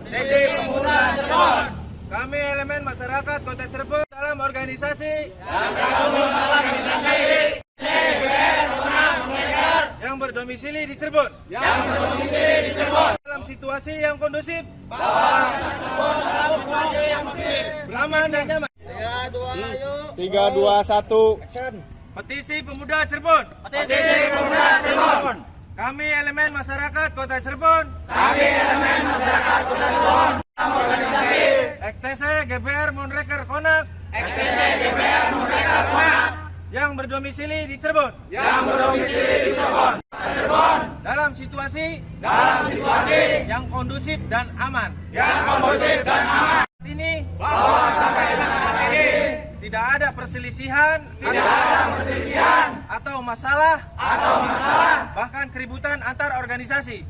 Sisi Pemuda Cirebon. Kami elemen masyarakat Kota Cirebon dalam organisasi CGBR yang berdomisili di Cirebon. Dalam situasi yang kondusif, aman dan nyaman. 3, 2, 1. Petisi Pemuda Cirebon. Kami elemen masyarakat Kota Cirebon. EKTC GBR Monreker Konak. Yang berdomisili di Cirebon. Dalam situasi yang kondusif dan aman. Ini tidak ada perselisihan, atau masalah, bahkan keributan antar organisasi.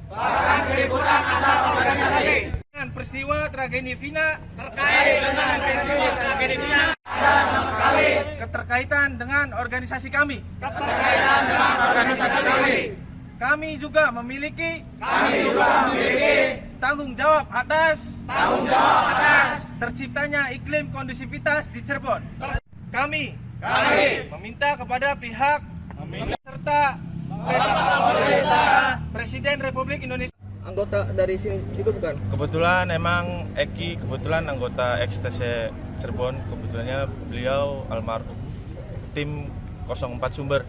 Dengan peristiwa tragedi Vina keterkaitan dengan organisasi kami. Kami juga memiliki tanggung jawab atas terciptanya iklim kondusivitas di Cirebon. Kami meminta kepada pihak serta Presiden Republik Indonesia. Anggota dari sini juga bukan? Kebetulan emang Eki anggota EKTC Cirebon. Kebetulannya beliau almarhum tim 04 Sumber.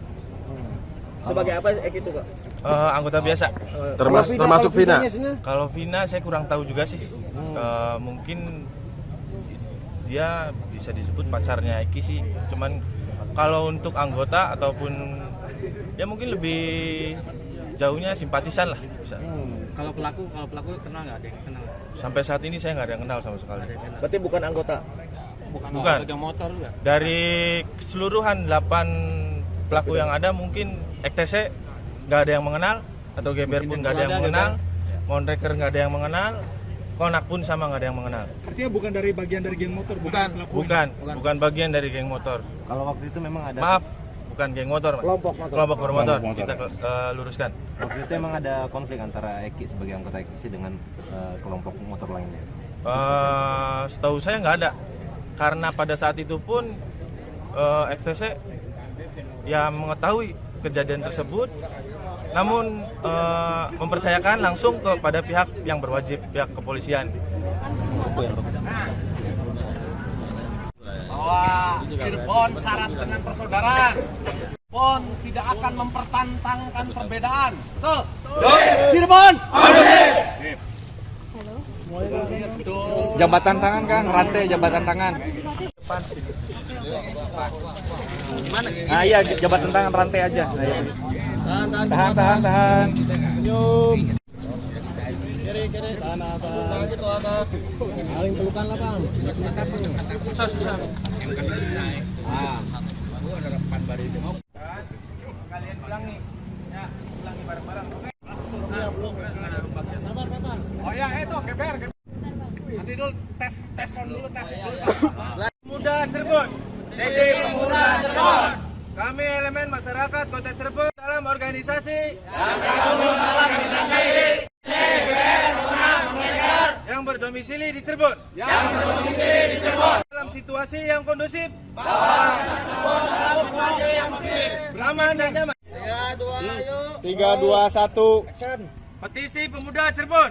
Sebagai apa Eki itu, Kak? Anggota biasa. Termasuk Vina. Kalau Vina saya kurang tahu juga sih. Mungkin dia bisa disebut pacarnya Eki sih. Cuman kalau untuk anggota ataupun ya mungkin lebih jauhnya simpatisan lah bisa. Kalau pelaku kenal nggak? Ada yang kenal? Sampai saat ini saya nggak ada yang kenal sama sekali. Berarti bukan anggota? Bukan. Geng motor juga. Dari keseluruhan 8 pelaku yang ada mungkin EKTC nggak ada yang mengenal, atau GBR pun nggak ada yang mengenal, Monreker nggak ada yang mengenal, Konak pun sama nggak ada yang mengenal. Artinya bukan dari bagian dari geng motor? Bukan bagian dari geng motor. Kalau waktu itu memang ada. Maaf, bukan geng motor, Mas. Kelompok bermotor. Kita luruskan. Waktu itu memang ada konflik antara Eki sebagai anggota EKTC dengan kelompok motor lainnya. Setahu saya nggak ada, karena pada saat itu pun EKTC ya mengetahui kejadian tersebut, namun mempercayakan langsung kepada pihak yang berwajib, pihak kepolisian. Bahwa Cirebon syarat dengan persaudaraan. Cirebon tidak akan mempertentangkan perbedaan. Betul? Cirebon! Jabatan tangan kan, rantai jabatan tangan. Nah iya, jabatan tangan rantai aja. Tahan. Paling pelukan lah, Bang. Susah. Kalian ulangi. Ya, ulangi bareng-bareng. Oke? Oh ya, itu GBR. Nanti dulu tes dulu. Pemuda Cirebon. Sisi Pemuda Cirebon. Kami elemen masyarakat Kota Cirebon dalam organisasi yang berdomisili di Cirebon. Dalam situasi yang kondusif, aman dan nyaman. 3, 2, 1. Petisi Pemuda Cirebon.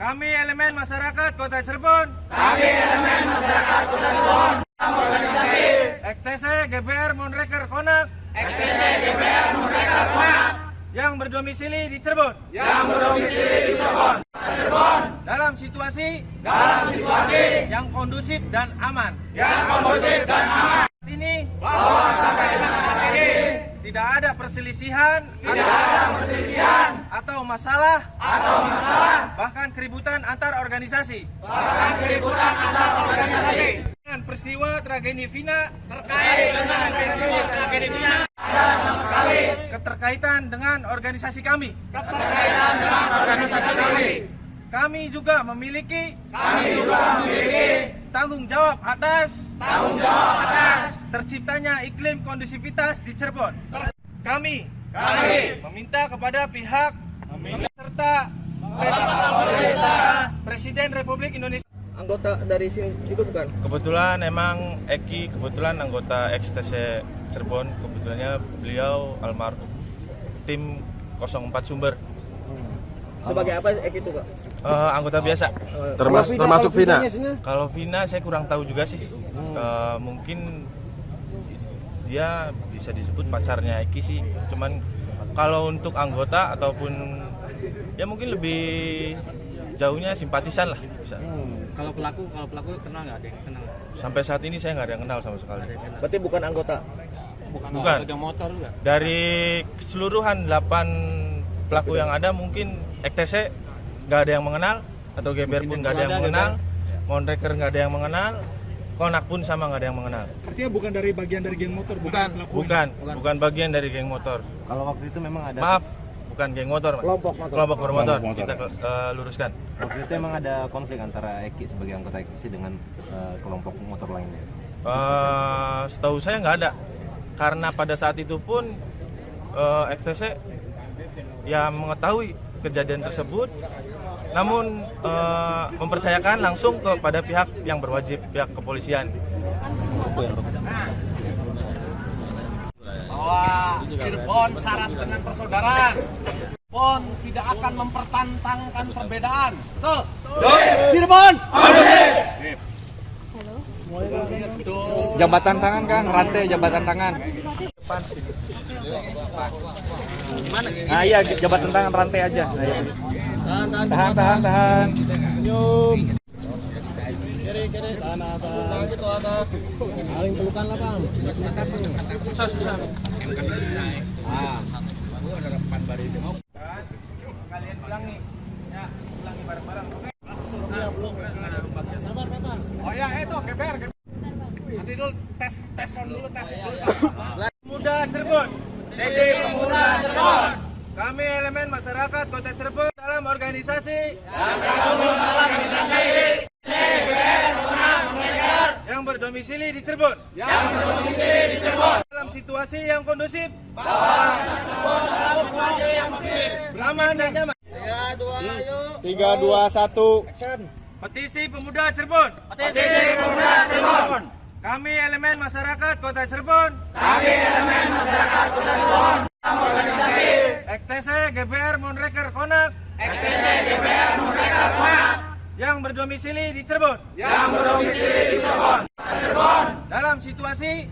Kami elemen masyarakat Kota Cirebon. EKTC GBR Monreker Konak. Yang berdomisili di Cirebon. Dalam situasi yang kondusif dan aman. Ini tidak ada perselisihan, atau masalah, bahkan keributan antar organisasi. Dengan peristiwa tragedi Vina keterkaitan dengan organisasi kami. Kami juga memiliki tanggung jawab atas terciptanya iklim kondusivitas di Cirebon. Kami meminta kepada pihak serta Presiden Republik Indonesia. Anggota dari sini juga bukan? Kebetulan emang Eki anggota XTC Cirebon, kebetulannya beliau almarhum tim 04 Sumber. Sebagai apa Eki itu Kak? Anggota biasa. Termasuk Vina? Kalau Vina saya kurang tahu juga sih. Mungkin dia bisa disebut pacarnya Eki sih. Cuman kalau untuk anggota ataupun ya mungkin lebih jauhnya simpatisan lah bisa. Kalau pelaku kenal nggak ada yang kenal? Sampai saat ini saya nggak ada yang kenal sama sekali. Berarti bukan anggota? Bukan. Geng motor juga. Dari keseluruhan 8 pelaku yang ada mungkin XTC nggak ada yang mengenal, atau GBR pun nggak ada yang mengenal, Monreker nggak ada yang mengenal, Konak pun sama nggak ada yang mengenal. Artinya bukan dari bagian dari geng motor, bukan pelaku. Bukan bagian dari geng motor. Kalau waktu itu memang ada. Maaf, bukan geng motor, Mas. Kelompok bermotor. Kita luruskan. Waktu itu emang ada konflik antara Eki sebagai anggota XTC dengan kelompok motor lainnya. Setahu saya nggak ada, karena pada saat itu pun XTC ya mengetahui kejadian tersebut, namun mempercayakan langsung kepada pihak yang berwajib, pihak kepolisian. Bahwa Cirebon syarat dengan persaudaraan. Cirebon tidak akan mempertentangkan perbedaan. Tuh. Cirebon. Jabatan tangan Kang, rantai jabatan tangan. Nah iya, jabatan tangan rantai aja. Nah, iya. Tahan. Paling pelukan lah Bang. Susah. Kalian ulangi. Ya, ulangi bareng-bareng. Oke. Oh ya, itu GBR. Nanti dulu tes sound dulu, tes dulu. Pemuda Cirebon. Desi Pemuda Cirebon. Kami elemen masyarakat Kota Cirebon dalam organisasi yang berdomisili di Cirebon. Dalam situasi yang kondusif. Aman dan nyaman. 3, 2, 1. Petisi Pemuda Cirebon. Kami elemen masyarakat Kota Cirebon. XTC GBR Monreker Konak. Yang berdomisili di Cirebon. Dalam situasi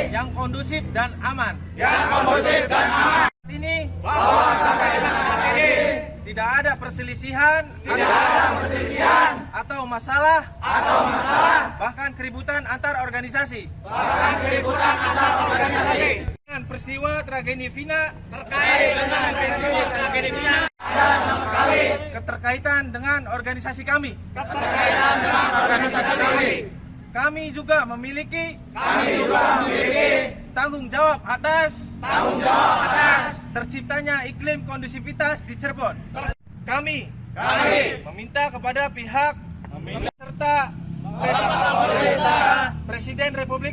yang kondusif dan aman. Ini tidak ada perselisihan atau masalah bahkan keributan antar organisasi. Dengan peristiwa tragedi Vina ada sama sekali keterkaitan dengan organisasi kami. Kami juga memiliki tanggung jawab atas terciptanya iklim kondusivitas di Cirebon. Kami meminta kepada pihak serta Presiden Republik